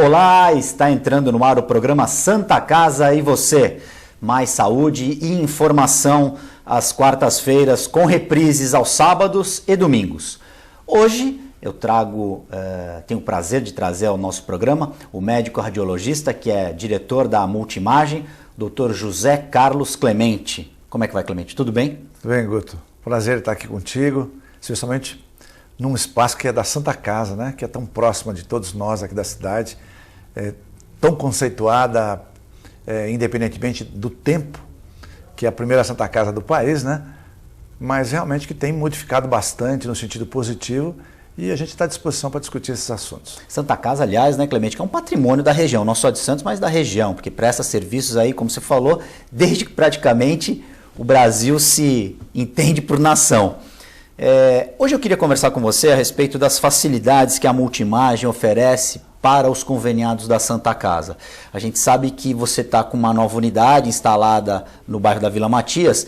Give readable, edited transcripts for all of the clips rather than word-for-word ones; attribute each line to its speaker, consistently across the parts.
Speaker 1: Olá, está entrando no ar o programa Santa Casa e Você. Mais saúde e informação às quartas-feiras, com reprises aos sábados e domingos. Hoje eu tenho o prazer de trazer ao nosso programa o médico radiologista, que é diretor da Multimagem, Dr. José Carlos Clemente. Como é que vai, Clemente? Tudo bem?
Speaker 2: Tudo bem, Guto. Prazer estar aqui contigo, especialmente num espaço que é da Santa Casa, né? Que é tão próxima de todos nós aqui da cidade, tão conceituada, independentemente do tempo, que é a primeira Santa Casa do país, né? Mas realmente que tem modificado bastante no sentido positivo e a gente está à disposição para discutir esses assuntos.
Speaker 1: Santa Casa, aliás, né, Clemente, que é um patrimônio da região, não só de Santos, mas da região, porque presta serviços aí, como você falou, desde que praticamente o Brasil se entende por nação. Hoje eu queria conversar com você a respeito das facilidades que a Multimagem oferece para os conveniados da Santa Casa. A gente sabe que você está com uma nova unidade instalada no bairro da Vila Matias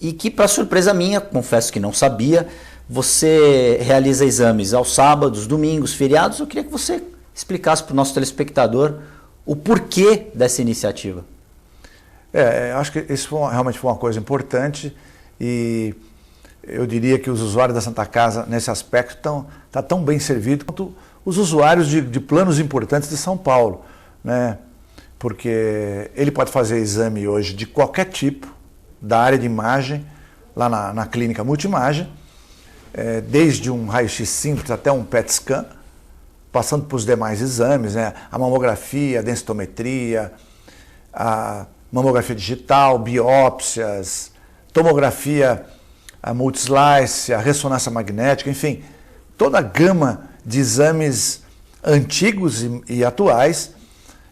Speaker 1: e que, para surpresa minha, confesso que não sabia, você realiza exames aos sábados, domingos, feriados. Eu queria que você explicasse para o nosso telespectador o porquê dessa iniciativa.
Speaker 2: Acho que isso realmente foi uma coisa importante e eu diria que os usuários da Santa Casa, nesse aspecto, estão tão bem servidos quanto os usuários de planos importantes de São Paulo, né? Porque ele pode fazer exame hoje de qualquer tipo, da área de imagem, lá na clínica Multimagem, desde um raio-x simples até um PET scan, passando por os demais exames, né? A mamografia, a densitometria, a mamografia digital, biópsias, tomografia, a multislice, a ressonância magnética, enfim, toda a gama de exames antigos e atuais.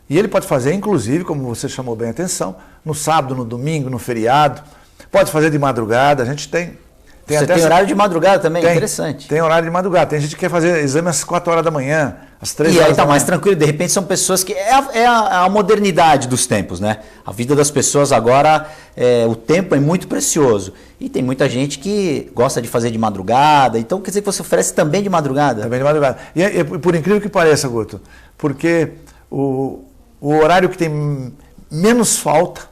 Speaker 2: E ele pode fazer, inclusive, como você chamou bem a atenção, no sábado, no domingo, no feriado, pode fazer de madrugada. A gente tem
Speaker 1: Você tem horário de madrugada também? Interessante.
Speaker 2: Tem horário de madrugada. Tem gente que quer fazer exame às 4 horas da manhã, às 3 horas da manhã.
Speaker 1: E aí está mais tranquilo. De repente são pessoas que... É a modernidade dos tempos, né? A vida das pessoas agora, o tempo é muito precioso. E tem muita gente que gosta de fazer de madrugada. Então quer dizer que você oferece também de madrugada?
Speaker 2: Também de madrugada. E por incrível que pareça, Guto, porque o horário que tem menos falta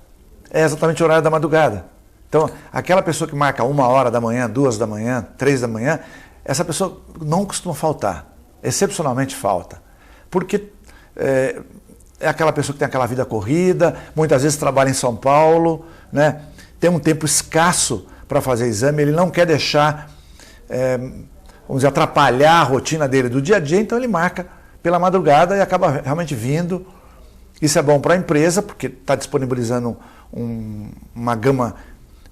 Speaker 2: é exatamente o horário da madrugada. Então, aquela pessoa que marca 1 hora da manhã, 2 da manhã, 3 da manhã, essa pessoa não costuma faltar, excepcionalmente falta. Porque é aquela pessoa que tem aquela vida corrida, muitas vezes trabalha em São Paulo, né? Tem um tempo escasso para fazer exame, ele não quer deixar, vamos dizer, atrapalhar a rotina dele do dia a dia, então ele marca pela madrugada e acaba realmente vindo. Isso é bom para a empresa, porque está disponibilizando uma gama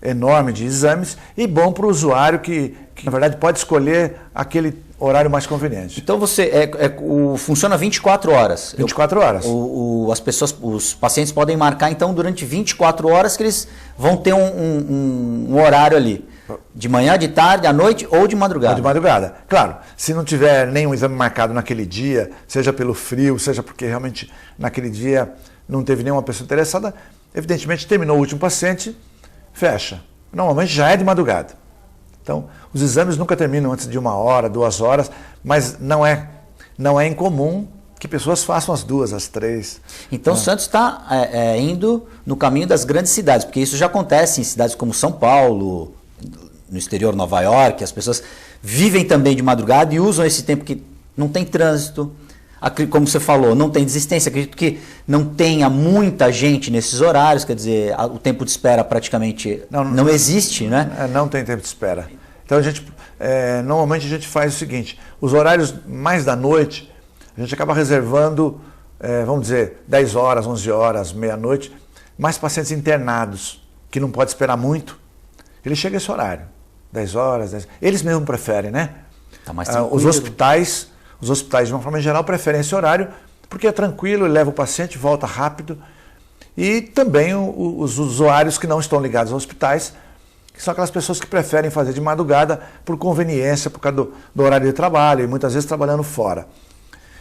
Speaker 2: enorme de exames, e bom para o usuário que na verdade pode escolher aquele horário mais conveniente.
Speaker 1: Então você funciona 24 horas.
Speaker 2: 24 horas.
Speaker 1: Os pacientes podem marcar então durante 24 horas que eles vão ter um horário ali. De manhã, de tarde, à noite ou de madrugada?
Speaker 2: De madrugada. Claro, se não tiver nenhum exame marcado naquele dia, seja pelo frio, seja porque realmente naquele dia não teve nenhuma pessoa interessada, evidentemente terminou o último paciente, fecha. Normalmente já é de madrugada. Então, os exames nunca terminam antes de 1 hora, 2 horas, mas não é incomum que pessoas façam as 2, as 3.
Speaker 1: Então, Santos está indo no caminho das grandes cidades, porque isso já acontece em cidades como São Paulo, no exterior, Nova York, as pessoas vivem também de madrugada e usam esse tempo que não tem trânsito. Como você falou, não tem desistência, acredito que não tenha muita gente nesses horários, quer dizer, o tempo de espera praticamente não existe, né?
Speaker 2: Não tem tempo de espera. Então, normalmente a gente faz o seguinte, os horários mais da noite, a gente acaba reservando, vamos dizer, 10 horas, 11 horas, meia-noite, mais pacientes internados, que não pode esperar muito, ele chega a esse horário, 10 horas, 10. Eles mesmos preferem, né?
Speaker 1: Tá mais
Speaker 2: Os hospitais, de uma forma geral, preferem esse horário porque é tranquilo, ele leva o paciente, volta rápido. E também os usuários que não estão ligados aos hospitais, que são aquelas pessoas que preferem fazer de madrugada por conveniência, por causa do horário de trabalho e muitas vezes trabalhando fora.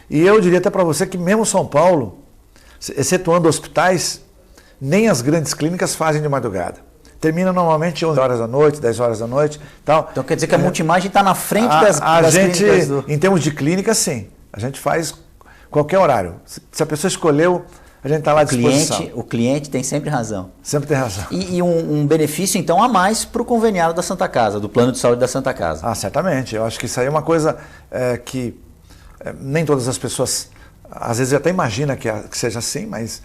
Speaker 2: E eu diria até para você que mesmo São Paulo, excetuando hospitais, nem as grandes clínicas fazem de madrugada. Termina normalmente 11 horas da noite, 10 horas da noite. Tal.
Speaker 1: Então quer dizer que a Multimagem está na frente das
Speaker 2: gente,
Speaker 1: clínicas?
Speaker 2: Em termos de clínica, sim. A gente faz qualquer horário. Se a pessoa escolheu, a gente está lá à disposição.
Speaker 1: O cliente tem sempre razão.
Speaker 2: Sempre tem razão.
Speaker 1: E um benefício, então, a mais para o conveniado da Santa Casa, do plano de saúde da Santa Casa.
Speaker 2: Ah, certamente. Eu acho que isso aí é uma coisa que nem todas as pessoas, às vezes até imagina que seja assim, mas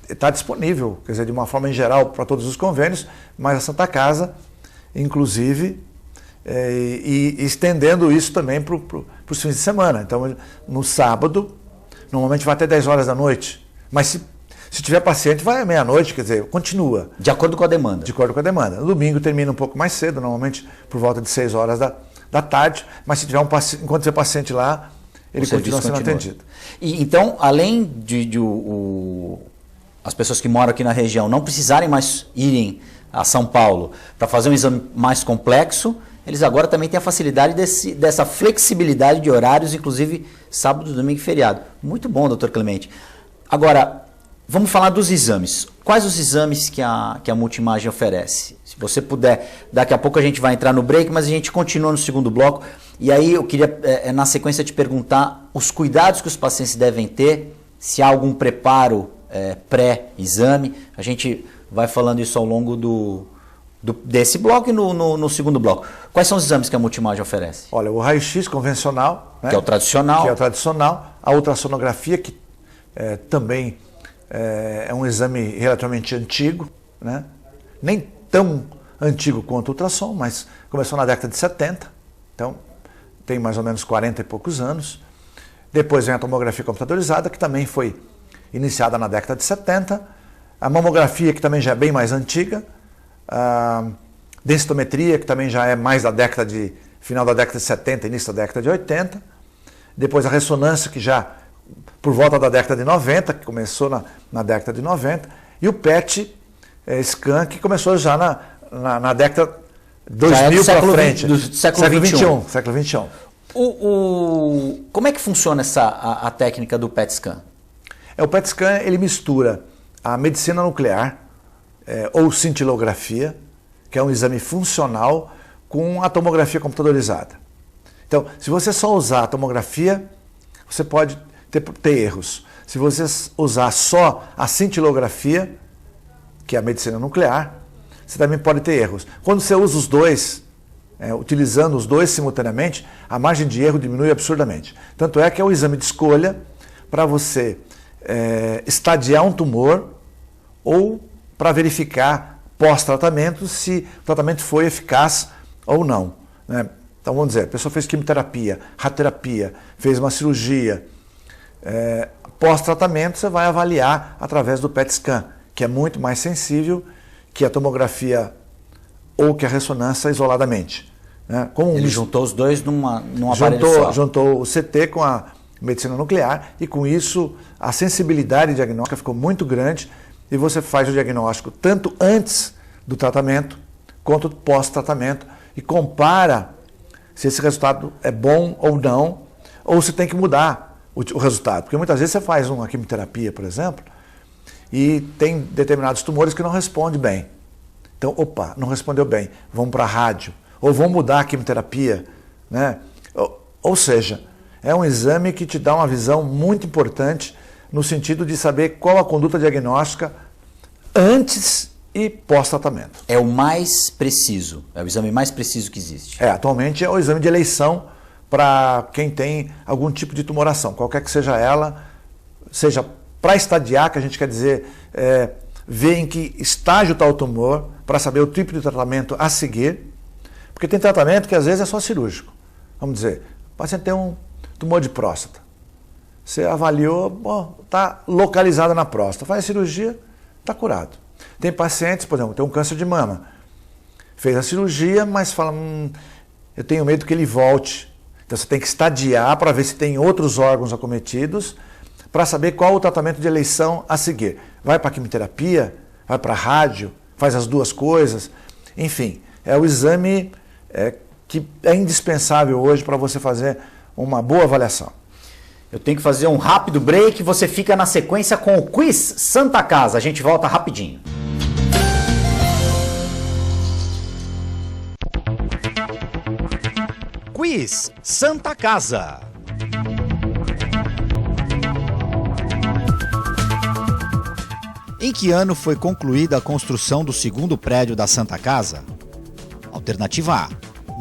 Speaker 2: está disponível, quer dizer, de uma forma em geral para todos os convênios, mas a Santa Casa, inclusive, e estendendo isso também para os fins de semana. Então, no sábado, normalmente vai até 10 horas da noite, mas se tiver paciente, vai à meia-noite, quer dizer, continua.
Speaker 1: De acordo com a demanda.
Speaker 2: De acordo com a demanda. No domingo termina um pouco mais cedo, normalmente por volta de 6 horas da tarde, mas se tiver enquanto tiver paciente lá, ele continua sendo atendido.
Speaker 1: E, então, além as pessoas que moram aqui na região não precisarem mais irem a São Paulo para fazer um exame mais complexo, eles agora também têm a facilidade dessa flexibilidade de horários, inclusive sábado, domingo e feriado. Muito bom, doutor Clemente. Agora, vamos falar dos exames. Quais os exames que a Multimagem oferece? Se você puder, daqui a pouco a gente vai entrar no break, mas a gente continua no segundo bloco. E aí eu queria, na sequência, te perguntar os cuidados que os pacientes devem ter, se há algum preparo pré-exame. A gente vai falando isso ao longo desse bloco e no segundo bloco. Quais são os exames que a Multimagem oferece?
Speaker 2: Olha, o raio-x convencional, né?
Speaker 1: Que é o tradicional.
Speaker 2: Que é o tradicional. A ultrassonografia, que também é um exame relativamente antigo, né? Nem tão antigo quanto o ultrassom, mas começou na década de 70, então tem mais ou menos 40 e poucos anos. Depois vem a tomografia computadorizada, que também foi iniciada na década de 70. A mamografia, que também já é bem mais antiga. A densitometria, que também já é mais final da década de 70, início da década de 80. Depois a ressonância, que já por volta da década de 90, que começou na década de 90. E o PET scan, que começou já na década 2000 para frente.
Speaker 1: Do século XXI.
Speaker 2: Século XXI.
Speaker 1: Como é que funciona a técnica do PET scan?
Speaker 2: O PET scan, ele mistura a medicina nuclear, ou cintilografia, que é um exame funcional, com a tomografia computadorizada. Então, se você só usar a tomografia, você pode ter erros. Se você usar só a cintilografia, que é a medicina nuclear, você também pode ter erros. Quando você usa os dois, utilizando os dois simultaneamente, a margem de erro diminui absurdamente. Tanto é que é o exame de escolha para você estadiar um tumor ou para verificar pós-tratamento se o tratamento foi eficaz ou não, né? Então vamos dizer, a pessoa fez quimioterapia, radioterapia, fez uma cirurgia, pós-tratamento você vai avaliar através do PET scan, que é muito mais sensível que a tomografia ou que a ressonância isoladamente, né?
Speaker 1: Ele juntou os dois num aparelho só.
Speaker 2: Juntou o CT com a medicina nuclear e com isso a sensibilidade diagnóstica ficou muito grande e você faz o diagnóstico tanto antes do tratamento quanto pós-tratamento e compara se esse resultado é bom ou não, ou se tem que mudar o resultado. Porque muitas vezes você faz uma quimioterapia, por exemplo, e tem determinados tumores que não respondem bem. Então, não respondeu bem, vamos para a rádio, ou vamos mudar a quimioterapia, né? Ou seja, é um exame que te dá uma visão muito importante no sentido de saber qual a conduta diagnóstica antes e pós-tratamento.
Speaker 1: É o mais preciso, é o exame mais preciso que existe.
Speaker 2: Atualmente é o exame de eleição para quem tem algum tipo de tumoração, qualquer que seja ela, seja para estadiar, que a gente quer dizer, ver em que estágio está o tumor, para saber o tipo de tratamento a seguir, porque tem tratamento que às vezes é só cirúrgico. Vamos dizer, o paciente tem um tumor de próstata. Você avaliou, está localizado na próstata. Faz a cirurgia, está curado. Tem pacientes, por exemplo, tem um câncer de mama. Fez a cirurgia, mas fala, eu tenho medo que ele volte. Então você tem que estadiar para ver se tem outros órgãos acometidos, para saber qual o tratamento de eleição a seguir. Vai para a quimioterapia, vai para a rádio, faz as duas coisas. Enfim, é o exame que é indispensável hoje para você fazer uma boa avaliação.
Speaker 1: Eu tenho que fazer um rápido break, você fica na sequência com o Quiz Santa Casa. A gente volta rapidinho. Quiz Santa Casa. Em que ano foi concluída a construção do segundo prédio da Santa Casa? Alternativa A,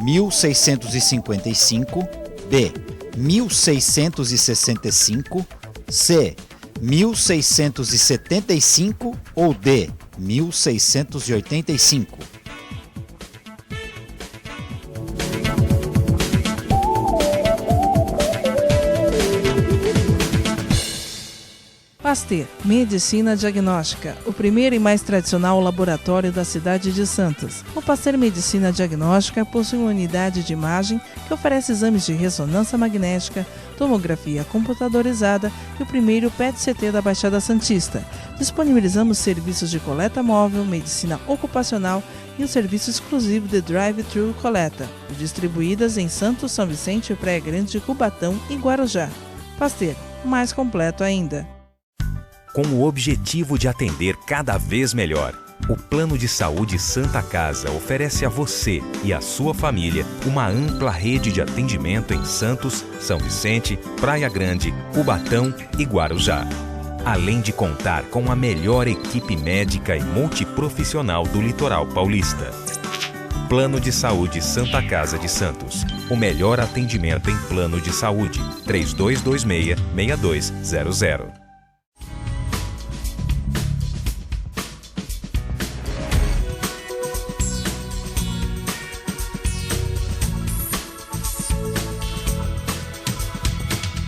Speaker 1: 1655, B, 1665, C, 1675 ou D, 1685?
Speaker 3: Pasteur, Medicina Diagnóstica, o primeiro e mais tradicional laboratório da cidade de Santos. O Pasteur Medicina Diagnóstica possui uma unidade de imagem que oferece exames de ressonância magnética, tomografia computadorizada e o primeiro PET-CT da Baixada Santista. Disponibilizamos serviços de coleta móvel, medicina ocupacional e um serviço exclusivo de drive-thru coleta, distribuídas em Santos, São Vicente, Praia Grande, Cubatão e Guarujá. Pasteur, mais completo ainda.
Speaker 4: Com o objetivo de atender cada vez melhor, o Plano de Saúde Santa Casa oferece a você e a sua família uma ampla rede de atendimento em Santos, São Vicente, Praia Grande, Cubatão e Guarujá. Além de contar com a melhor equipe médica e multiprofissional do litoral paulista. Plano de Saúde Santa Casa de Santos. O melhor atendimento em plano de saúde. 3226-6200.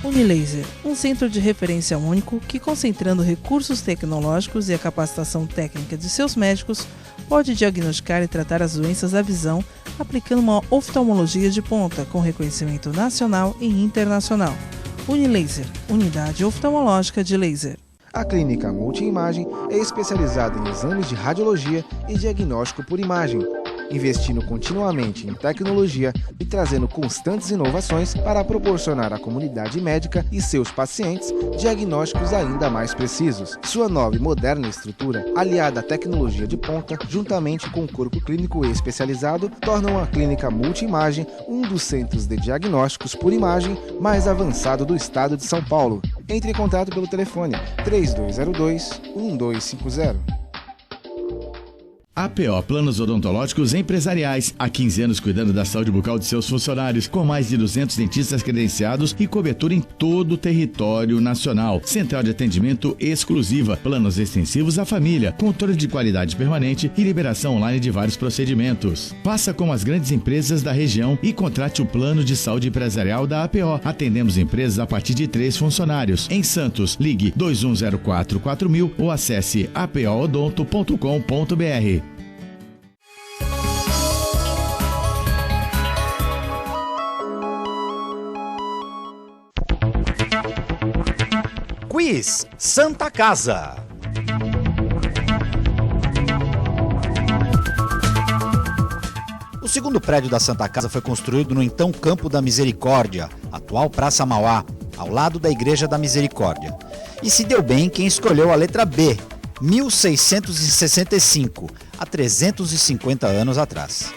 Speaker 3: Unilaser, um centro de referência único que, concentrando recursos tecnológicos e a capacitação técnica de seus médicos, pode diagnosticar e tratar as doenças da visão, aplicando uma oftalmologia de ponta com reconhecimento nacional e internacional. Unilaser, unidade oftalmológica de laser.
Speaker 5: A clínica Multiimagem é especializada em exames de radiologia e diagnóstico por imagem, investindo continuamente em tecnologia e trazendo constantes inovações para proporcionar à comunidade médica e seus pacientes diagnósticos ainda mais precisos. Sua nova e moderna estrutura, aliada à tecnologia de ponta, juntamente com o corpo clínico especializado, tornam a clínica Multiimagem um dos centros de diagnósticos por imagem mais avançado do estado de São Paulo. Entre em contato pelo telefone 3202-1250.
Speaker 6: APO Planos Odontológicos Empresariais. Há 15 anos cuidando da saúde bucal de seus funcionários, com mais de 200 dentistas credenciados e cobertura em todo o território nacional. Central de atendimento exclusiva, planos extensivos à família, controle de qualidade permanente e liberação online de vários procedimentos. Faça como as grandes empresas da região e contrate o plano de saúde empresarial da APO. Atendemos empresas a partir de 3 funcionários. Em Santos, ligue 2104-4000 ou acesse apoodonto.com.br.
Speaker 1: Quiz Santa Casa. O segundo prédio da Santa Casa foi construído no então Campo da Misericórdia, atual Praça Mauá, ao lado da Igreja da Misericórdia. E se deu bem quem escolheu a letra B, 1665, há 350 anos atrás.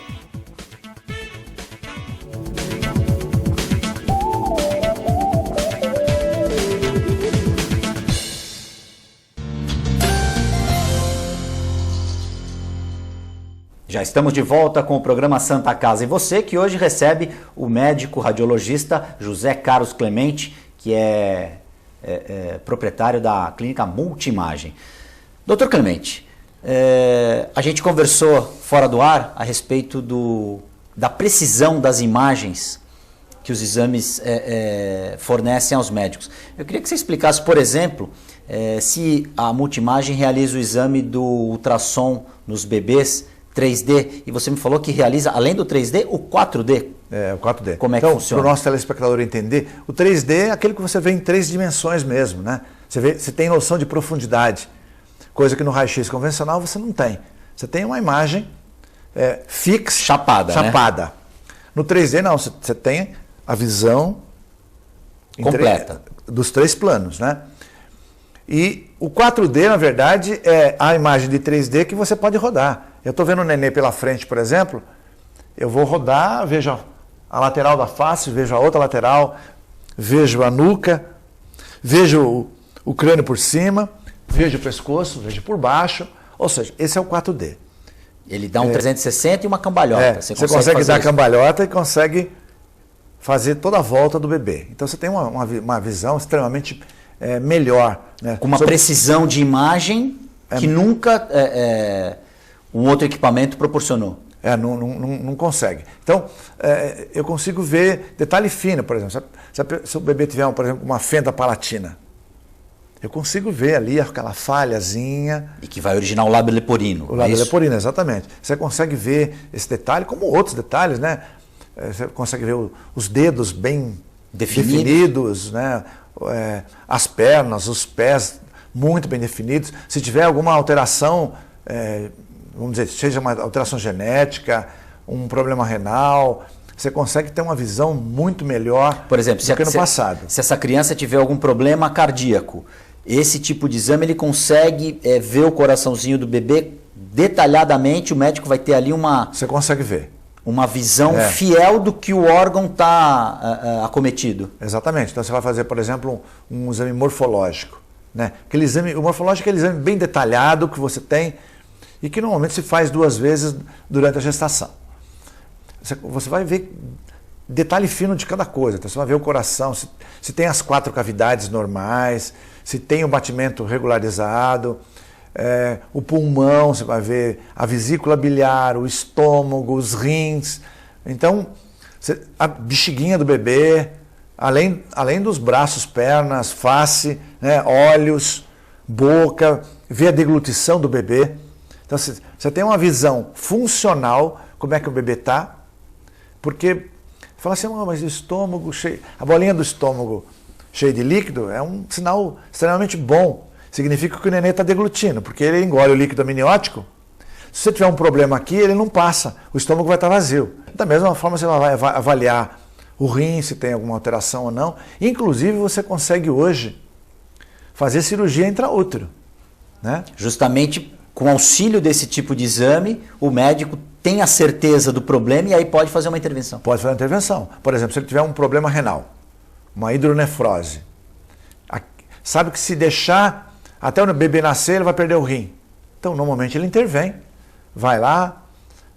Speaker 1: Já estamos de volta com o programa Santa Casa. E você que hoje recebe o médico radiologista José Carlos Clemente, que é proprietário da clínica Multiimagem. Doutor Clemente, a gente conversou fora do ar a respeito da precisão das imagens que os exames fornecem aos médicos. Eu queria que você explicasse, por exemplo, se a Multiimagem realiza o exame do ultrassom nos bebês 3D, e você me falou que realiza, além do 3D, o 4D.
Speaker 2: O 4D.
Speaker 1: Como é que funciona?
Speaker 2: Para o nosso telespectador entender, o 3D é aquele que você vê em 3 dimensões mesmo, né? Você tem noção de profundidade, coisa que no raio-x convencional você não tem. Você tem uma imagem fixa, chapada. Né? No 3D não, você tem a visão
Speaker 1: completa
Speaker 2: dos 3 planos, né? E o 4D, na verdade, é a imagem de 3D que você pode rodar. Eu estou vendo o nenê pela frente, por exemplo, eu vou rodar, vejo a lateral da face, vejo a outra lateral, vejo a nuca, vejo o crânio por cima, vejo o pescoço, vejo por baixo, ou seja, esse é o 4D.
Speaker 1: Ele dá um 360 e uma cambalhota.
Speaker 2: Você consegue dar a cambalhota e consegue fazer toda a volta do bebê. Então você tem uma visão extremamente melhor. Né?
Speaker 1: Com uma precisão de imagem que nunca um outro equipamento proporcionou.
Speaker 2: Não consegue. Então, eu consigo ver detalhe fino, por exemplo. Se o bebê tiver, por exemplo, uma fenda palatina, eu consigo ver ali aquela falhazinha.
Speaker 1: E que vai originar o lábio leporino.
Speaker 2: O lábio leporino, exatamente. Você consegue ver esse detalhe, como outros detalhes, né? Você consegue ver os dedos bem definidos, né? As pernas, os pés muito bem definidos. Se tiver alguma alteração, vamos dizer, seja uma alteração genética, um problema renal, você consegue ter uma visão muito melhor,
Speaker 1: por exemplo,
Speaker 2: do que no passado.
Speaker 1: Se essa criança tiver algum problema cardíaco, esse tipo de exame ele consegue ver o coraçãozinho do bebê detalhadamente, o médico vai ter ali
Speaker 2: Você consegue ver.
Speaker 1: Uma visão fiel do que o órgão está acometido.
Speaker 2: Exatamente. Então você vai fazer, por exemplo, um exame morfológico. Né? O morfológico é aquele exame bem detalhado que você tem e que normalmente se faz 2 vezes durante a gestação. Você vai ver detalhe fino de cada coisa. Então você vai ver o coração, se tem as 4 cavidades normais, se tem o batimento regularizado, o pulmão, você vai ver a vesícula biliar, o estômago, os rins. Então, a bexiguinha do bebê, além dos braços, pernas, face, né, olhos, boca, ver a deglutição do bebê. Então, você tem uma visão funcional, como é que o bebê está, porque fala assim, mas o estômago cheio, a bolinha do estômago cheia de líquido é um sinal extremamente bom. Significa que o nenê está deglutindo, porque ele engole o líquido amniótico. Se você tiver um problema aqui, ele não passa, o estômago vai estar vazio. Da mesma forma, você vai avaliar o rim, se tem alguma alteração ou não. Inclusive, você consegue hoje fazer cirurgia intraútero. Né?
Speaker 1: Justamente com auxílio desse tipo de exame, o médico tem a certeza do problema e aí pode fazer uma intervenção.
Speaker 2: Pode fazer uma intervenção. Por exemplo, se ele tiver um problema renal, uma hidronefrose, sabe que se deixar até o bebê nascer, ele vai perder o rim. Então, normalmente, ele intervém, vai lá,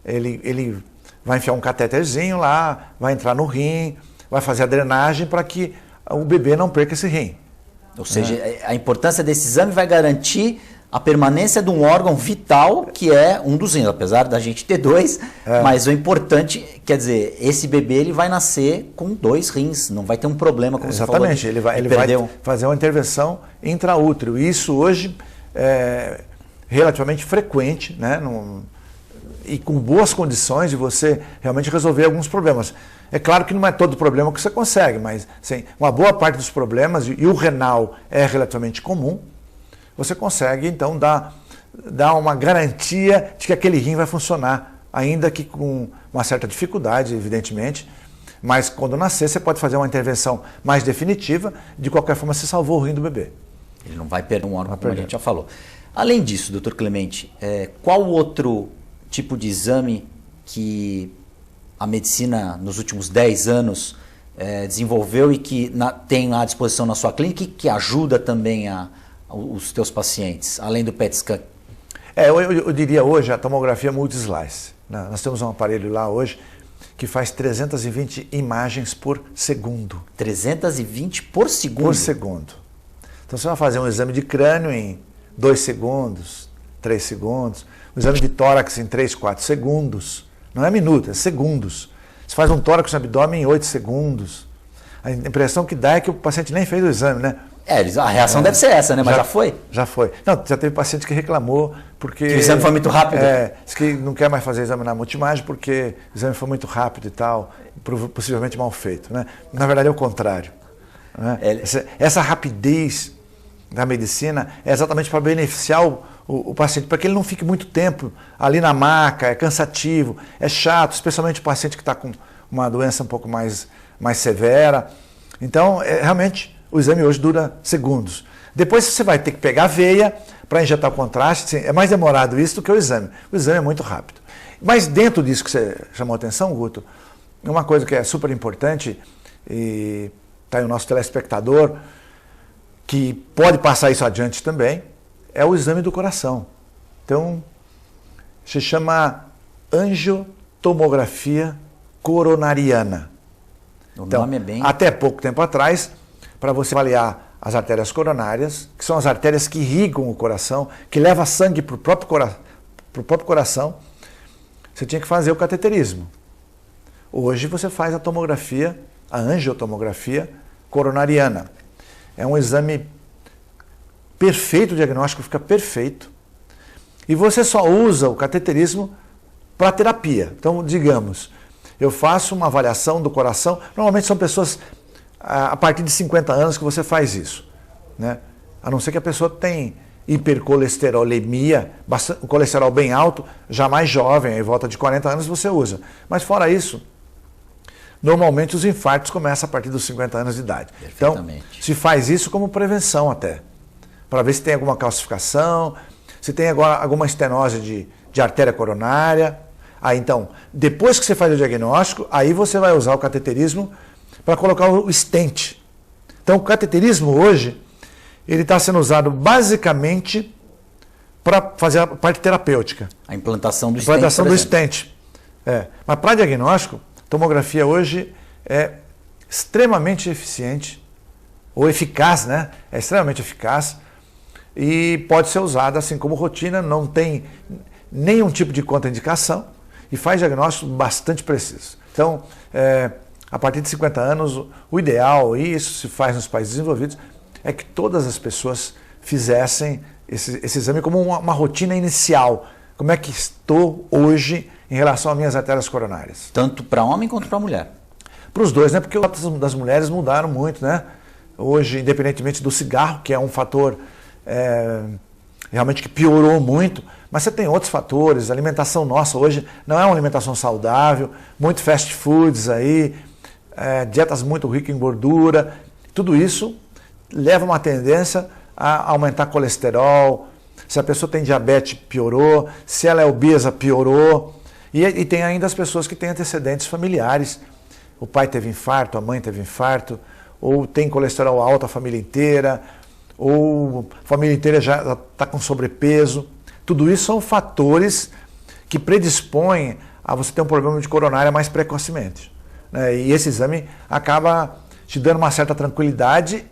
Speaker 2: ele vai enfiar um catéterzinho lá, vai entrar no rim, vai fazer a drenagem para que o bebê não perca esse rim.
Speaker 1: Ou seja, a importância desse exame vai garantir a permanência de um órgão vital, que é um dos rins, apesar da gente ter 2, mas o importante, quer dizer, esse bebê ele vai nascer com 2 rins, não vai ter um problema, como
Speaker 2: exatamente,
Speaker 1: você falou.
Speaker 2: Ele vai fazer uma intervenção intraútero, e isso hoje é relativamente frequente, né? E com boas condições de você realmente resolver alguns problemas. É claro que não é todo problema que você consegue, mas sim, uma boa parte dos problemas, e o renal é relativamente comum, você consegue, então, dar uma garantia de que aquele rim vai funcionar, ainda que com uma certa dificuldade, evidentemente, mas quando nascer você pode fazer uma intervenção mais definitiva, de qualquer forma você salvou o rim do bebê.
Speaker 1: Ele não vai perder um órgão, como a gente já falou. Além disso, doutor Clemente, qual outro tipo de exame que a medicina nos últimos 10 anos desenvolveu e que tem à disposição na sua clínica e que ajuda também os teus pacientes, além do PET scan?
Speaker 2: Eu diria hoje a tomografia multislice. Nós temos um aparelho lá hoje que faz 320 imagens por segundo.
Speaker 1: 320 por segundo?
Speaker 2: Por segundo. Então você vai fazer um exame de crânio em 2 segundos, 3 segundos, um exame de tórax em 3, 4 segundos. Não é minuto, é segundos. Você faz um tórax no abdômen em 8 segundos. A impressão que dá é que o paciente nem fez o exame, né?
Speaker 1: A reação deve ser essa, né? Mas já foi?
Speaker 2: Já foi. Não, já teve paciente que reclamou porque...
Speaker 1: Que o exame foi muito rápido?
Speaker 2: Disse que não quer mais fazer exame na multimagem porque o exame foi muito rápido e tal, possivelmente mal feito, né? Na verdade é o contrário. Né? Essa rapidez da medicina é exatamente para beneficiar o paciente, para que ele não fique muito tempo ali na maca, é cansativo, é chato, especialmente o paciente que está com uma doença um pouco mais severa. Então, realmente... O exame hoje dura segundos. Depois você vai ter que pegar a veia para injetar o contraste. É mais demorado isso do que o exame. O exame é muito rápido. Mas dentro disso que você chamou a atenção, Guto, uma coisa que é super importante, e está aí o nosso telespectador, que pode passar isso adiante também, é o exame do coração. Então, se chama angiotomografia coronariana.
Speaker 1: O
Speaker 2: Então,
Speaker 1: nome é bem...
Speaker 2: até pouco tempo atrás, para você avaliar as artérias coronárias, que são as artérias que irrigam o coração, que levam sangue para o próprio coração, você tinha que fazer o cateterismo. Hoje você faz a tomografia, a angiotomografia coronariana. É um exame perfeito, o diagnóstico fica perfeito. E você só usa o cateterismo para terapia. Então, digamos, eu faço uma avaliação do coração, normalmente são pessoas a partir de 50 anos que você faz isso, né? A não ser que a pessoa tenha hipercolesterolemia, o colesterol bem alto, já mais jovem, em volta de 40 anos você usa. Mas fora isso, normalmente os infartos começam a partir dos 50 anos de idade. Então, se faz isso como prevenção até, para ver se tem alguma calcificação, se tem agora alguma estenose de artéria coronária. Aí então, depois que você faz o diagnóstico, aí você vai usar o cateterismo para colocar o stent. Então, o cateterismo hoje, ele está sendo usado basicamente para fazer a parte terapêutica.
Speaker 1: A implantação do stent.
Speaker 2: A implantação do stent. Mas para diagnóstico, tomografia hoje é extremamente eficiente, ou eficaz, né? É extremamente eficaz e pode ser usada assim como rotina, não tem nenhum tipo de contraindicação e faz diagnóstico bastante preciso. Então, a partir de 50 anos, o ideal, e isso se faz nos países desenvolvidos, é que todas as pessoas fizessem esse exame como uma rotina inicial. Como é que estou hoje em relação às minhas artérias coronárias?
Speaker 1: Tanto para homem quanto para mulher?
Speaker 2: Para os dois, né? Porque os das mulheres mudaram muito, né? Hoje, independentemente do cigarro, que é um fator realmente que piorou muito, mas você tem outros fatores. A alimentação nossa hoje não é uma alimentação saudável, muito fast foods aí, dietas muito ricas em gordura, tudo isso leva uma tendência a aumentar colesterol. Se a pessoa tem diabetes, piorou. Se ela é obesa, piorou. E tem ainda as pessoas que têm antecedentes familiares. O pai teve infarto, a mãe teve infarto, ou tem colesterol alto a família inteira, ou a família inteira já está com sobrepeso. Tudo isso são fatores que predispõem a você ter um problema de coronária mais precocemente, né? E esse exame acaba te dando uma certa tranquilidade,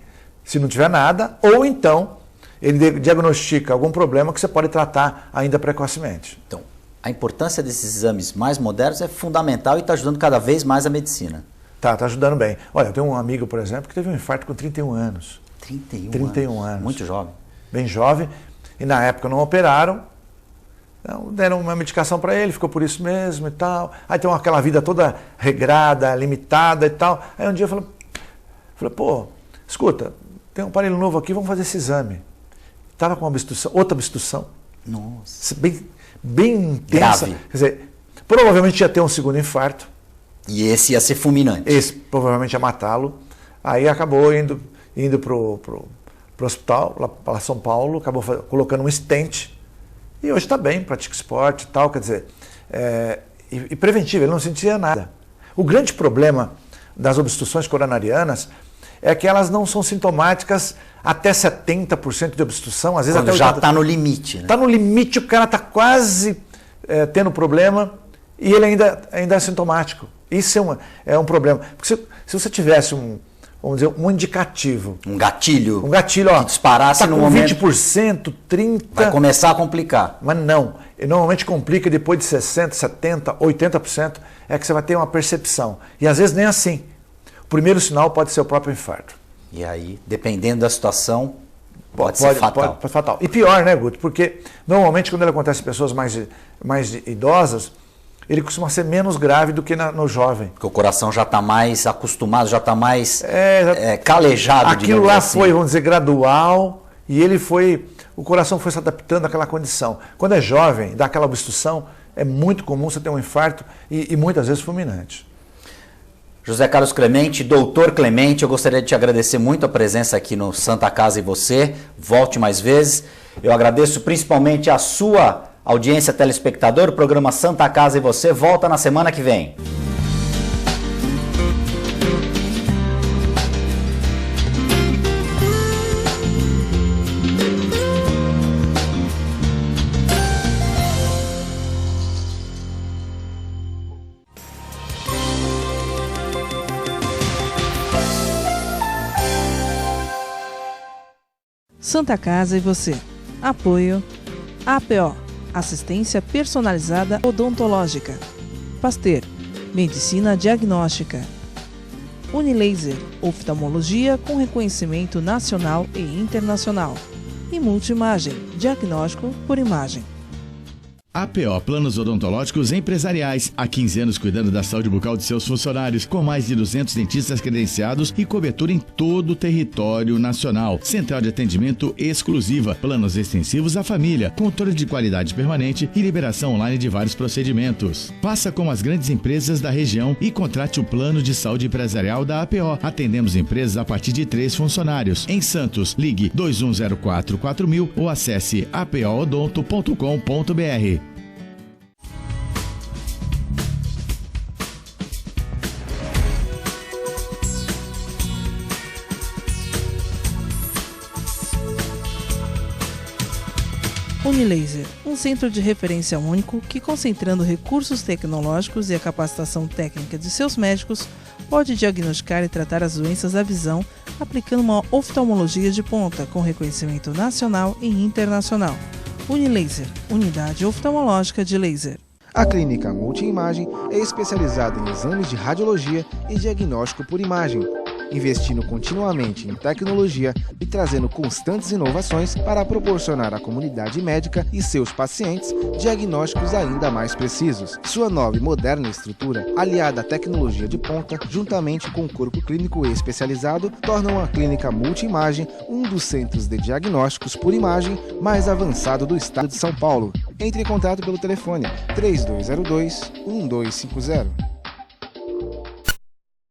Speaker 2: se não tiver nada, ou então ele diagnostica algum problema que você pode tratar ainda precocemente.
Speaker 1: Então, a importância desses exames mais modernos é fundamental e está ajudando cada vez mais a medicina.
Speaker 2: Tá ajudando bem. Olha, eu tenho um amigo, por exemplo, que teve um infarto com 31 anos. 31 anos.
Speaker 1: Muito jovem.
Speaker 2: Bem jovem. E na época não operaram. Então, deram uma medicação para ele, ficou por isso mesmo e tal. Aí tem aquela vida toda regrada, limitada e tal. Aí um dia eu falei, pô, escuta, tem um aparelho novo aqui, vamos fazer esse exame. Estava com uma obstrução, outra obstrução.
Speaker 1: Nossa.
Speaker 2: Bem intensa.
Speaker 1: Grave.
Speaker 2: Quer dizer, provavelmente ia ter um segundo infarto.
Speaker 1: E esse ia ser fulminante.
Speaker 2: Esse provavelmente ia matá-lo. Aí acabou indo pro hospital, lá para São Paulo, acabou colocando um stent. E hoje está bem, pratica esporte e tal, quer dizer, e preventivo, ele não sentia nada. O grande problema das obstruções coronarianas é que elas não são sintomáticas até 70% de obstrução, às vezes
Speaker 1: quando
Speaker 2: até
Speaker 1: já está no limite.
Speaker 2: Está no limite, o cara está quase tendo problema e ele ainda é sintomático. Isso é um problema. Porque se você tivesse vamos dizer, um indicativo.
Speaker 1: Um gatilho.
Speaker 2: Um gatilho, ó.
Speaker 1: Que disparasse
Speaker 2: tá
Speaker 1: no
Speaker 2: com
Speaker 1: momento.
Speaker 2: 20%, 30%.
Speaker 1: Vai começar a complicar.
Speaker 2: Mas não. Ele normalmente complica depois de 60%, 70%, 80%. É que você vai ter uma percepção. E às vezes nem assim. O primeiro sinal pode ser o próprio infarto.
Speaker 1: E aí, dependendo da situação, pode ser fatal.
Speaker 2: Pode fatal. E pior, né, Guto? Porque normalmente quando ele acontece em pessoas mais idosas, ele costuma ser menos grave do que no jovem.
Speaker 1: Porque o coração já está mais acostumado, já está mais calejado.
Speaker 2: Aquilo lá
Speaker 1: assim.
Speaker 2: foi, vamos dizer, gradual, e o coração foi se adaptando àquela condição. Quando é jovem, dá aquela obstrução, é muito comum você ter um infarto e muitas vezes fulminante.
Speaker 1: José Carlos Clemente, doutor Clemente, eu gostaria de te agradecer muito a presença aqui no Santa Casa e você. Volte mais vezes. Eu agradeço principalmente a sua audiência telespectador. O programa Santa Casa e você volta na semana que vem.
Speaker 3: Santa Casa e você. Apoio APO, assistência personalizada odontológica. Pasteur, medicina diagnóstica. Unilaser, oftalmologia com reconhecimento nacional e internacional. E Multimagem, diagnóstico por imagem.
Speaker 6: APO Planos Odontológicos Empresariais. Há 15 anos cuidando da saúde bucal de seus funcionários, com mais de 200 dentistas credenciados e cobertura em todo o território nacional. Central de atendimento exclusiva, planos extensivos à família, controle de qualidade permanente e liberação online de vários procedimentos. Faça como as grandes empresas da região e contrate o plano de saúde empresarial da APO. Atendemos empresas a partir de 3 funcionários. Em Santos, ligue 2104-4000 ou acesse apoodonto.com.br.
Speaker 3: Unilaser, um centro de referência único que, concentrando recursos tecnológicos e a capacitação técnica de seus médicos, pode diagnosticar e tratar as doenças da visão, aplicando uma oftalmologia de ponta com reconhecimento nacional e internacional. Unilaser, unidade oftalmológica de laser.
Speaker 5: A Clínica Multimagem é especializada em exames de radiologia e diagnóstico por imagem, investindo continuamente em tecnologia e trazendo constantes inovações para proporcionar à comunidade médica e seus pacientes diagnósticos ainda mais precisos. Sua nova e moderna estrutura, aliada à tecnologia de ponta, juntamente com o corpo clínico especializado, tornam a Clínica Multimagem um dos centros de diagnósticos por imagem mais avançado do estado de São Paulo. Entre em contato pelo telefone 3202-1250.